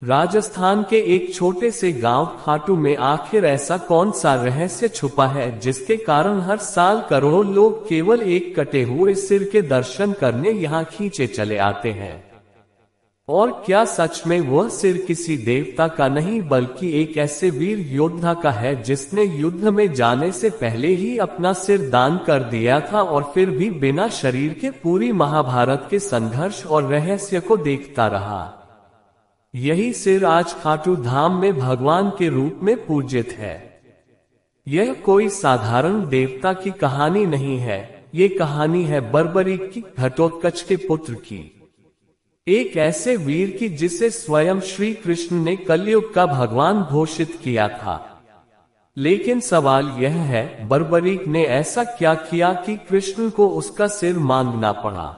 राजस्थान के एक छोटे से गांव खाटू में आखिर ऐसा कौन सा रहस्य छुपा है जिसके कारण हर साल करोड़ों लोग केवल एक कटे हुए सिर के दर्शन करने यहाँ खींचे चले आते हैं। और क्या सच में वह सिर किसी देवता का नहीं बल्कि एक ऐसे वीर योद्धा का है जिसने युद्ध में जाने से पहले ही अपना सिर दान कर दिया था और फिर भी बिना शरीर के पूरी महाभारत के संघर्ष और रहस्य को देखता रहा। यही सिर आज खाटू धाम में भगवान के रूप में पूजित है। यह कोई साधारण देवता की कहानी नहीं है, ये कहानी है बर्बरीक की, घटोत्कच के पुत्र की, एक ऐसे वीर की जिसे स्वयं श्री कृष्ण ने कलयुग का भगवान घोषित किया था। लेकिन सवाल यह है, बर्बरीक ने ऐसा क्या किया कि कृष्ण को उसका सिर मांगना पड़ा?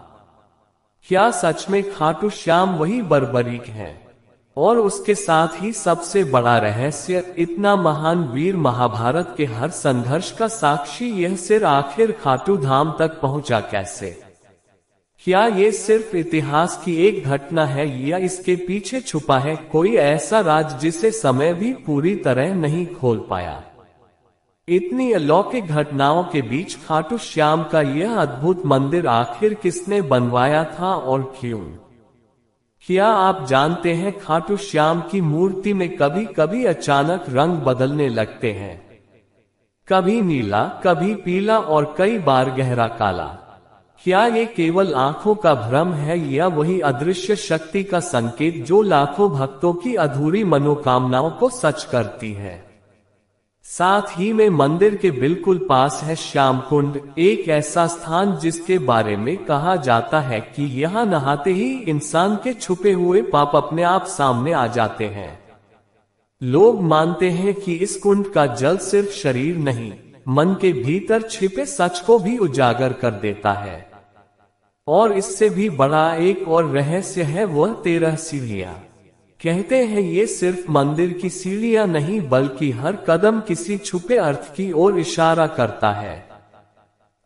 क्या सच में खाटू श्याम वही बर्बरीक है? और उसके साथ ही सबसे बड़ा रहस्य, इतना महान वीर महाभारत के हर संघर्ष का साक्षी यह सिर आखिर खाटू धाम तक पहुंचा कैसे? क्या ये सिर्फ इतिहास की एक घटना है या इसके पीछे छुपा है कोई ऐसा राज जिसे समय भी पूरी तरह नहीं खोल पाया? इतनी अलौकिक घटनाओं के बीच खाटू श्याम का यह अद्भुत मंदिर आखिर किसने बनवाया था और क्यों? क्या आप जानते हैं खाटू श्याम की मूर्ति में कभी कभी अचानक रंग बदलने लगते हैं, कभी नीला, कभी पीला और कई बार गहरा काला। क्या ये केवल आंखों का भ्रम है या वही अदृश्य शक्ति का संकेत जो लाखों भक्तों की अधूरी मनोकामनाओं को सच करती है? साथ ही में मंदिर के बिल्कुल पास है श्याम कुंड, एक ऐसा स्थान जिसके बारे में कहा जाता है कि यहाँ नहाते ही इंसान के छुपे हुए पाप अपने आप सामने आ जाते हैं। लोग मानते हैं कि इस कुंड का जल सिर्फ शरीर नहीं, मन के भीतर छिपे सच को भी उजागर कर देता है। और इससे भी बड़ा एक और रहस्य है, वह 13 सीढ़ियां। कहते हैं ये सिर्फ मंदिर की सीढ़ियां नहीं बल्कि हर कदम किसी छुपे अर्थ की ओर इशारा करता है।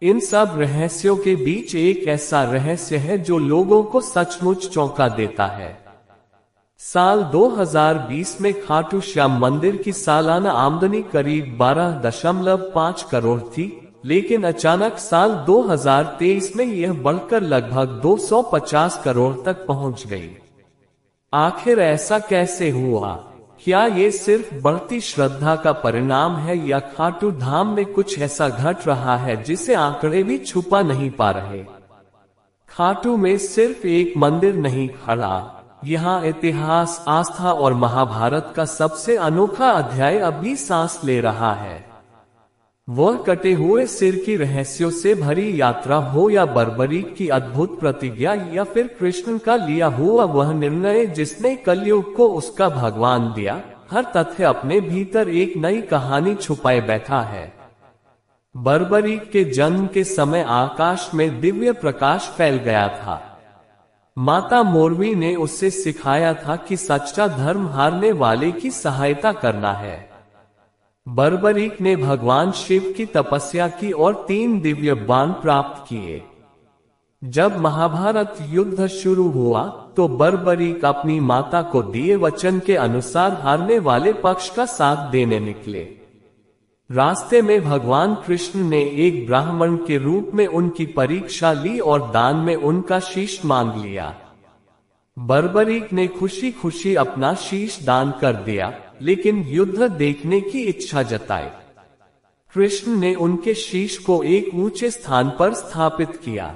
इन सब रहस्यों के बीच एक ऐसा रहस्य है जो लोगों को सचमुच चौंका देता है। साल 2020 में खाटू श्याम मंदिर की सालाना आमदनी करीब 12.5 करोड़ थी, लेकिन अचानक साल 2023 में यह बढ़कर लगभग 250 करोड़ तक पहुंच गई। आखिर ऐसा कैसे हुआ? क्या ये सिर्फ बढ़ती श्रद्धा का परिणाम है या खाटू धाम में कुछ ऐसा घट रहा है जिसे आंकड़े भी छुपा नहीं पा रहे? खाटू में सिर्फ एक मंदिर नहीं खड़ा, यहाँ इतिहास, आस्था और महाभारत का सबसे अनोखा अध्याय अभी सांस ले रहा है। वह कटे हुए सिर की रहस्यों से भरी यात्रा हो या बर्बरीक की अद्भुत प्रतिज्ञा या फिर कृष्ण का लिया हुआ वह निर्णय जिसने कलयुग को उसका भगवान दिया, हर तथ्य अपने भीतर एक नई कहानी छुपाए बैठा है। बर्बरीक के जन्म के समय आकाश में दिव्य प्रकाश फैल गया था। माता मोरवी ने उससे सिखाया था कि सच्चा धर्म हारने वाले की सहायता करना है। बर्बरीक ने भगवान शिव की तपस्या की और 3 दिव्य बाण प्राप्त किए। जब महाभारत युद्ध शुरू हुआ तो बर्बरीक अपनी माता को दिए वचन के अनुसार हारने वाले पक्ष का साथ देने निकले। रास्ते में भगवान कृष्ण ने एक ब्राह्मण के रूप में उनकी परीक्षा ली और दान में उनका शीश मांग लिया। बर्बरीक ने खुशी खुशी अपना शीश दान कर दिया, लेकिन युद्ध देखने की इच्छा जताई। कृष्ण ने उनके शीश को एक ऊंचे स्थान पर स्थापित किया।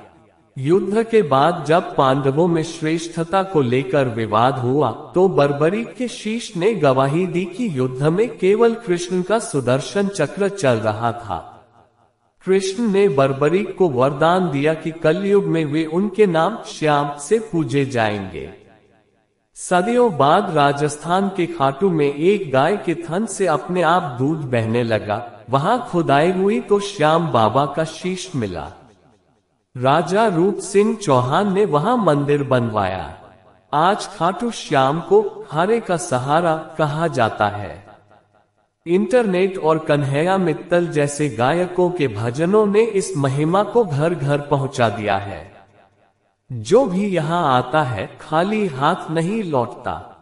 युद्ध के बाद जब पांडवों में श्रेष्ठता को लेकर विवाद हुआ तो बर्बरीक के शीश ने गवाही दी कि युद्ध में केवल कृष्ण का सुदर्शन चक्र चल रहा था। कृष्ण ने बर्बरीक को वरदान दिया कि कलयुग में वे उनके नाम श्याम से पूजे जाएंगे। सदियों बाद राजस्थान के खाटू में एक गाय के थन से अपने आप दूध बहने लगा। वहां खुदाई हुई तो श्याम बाबा का शीश मिला। राजा रूप सिंह चौहान ने वहां मंदिर बनवाया। आज खाटू श्याम को हारे का सहारा कहा जाता है। इंटरनेट और कन्हैया मित्तल जैसे गायकों के भजनों ने इस महिमा को घर घर पहुंचा दिया है। जो भी यहाँ आता है खाली हाथ नहीं लौटता।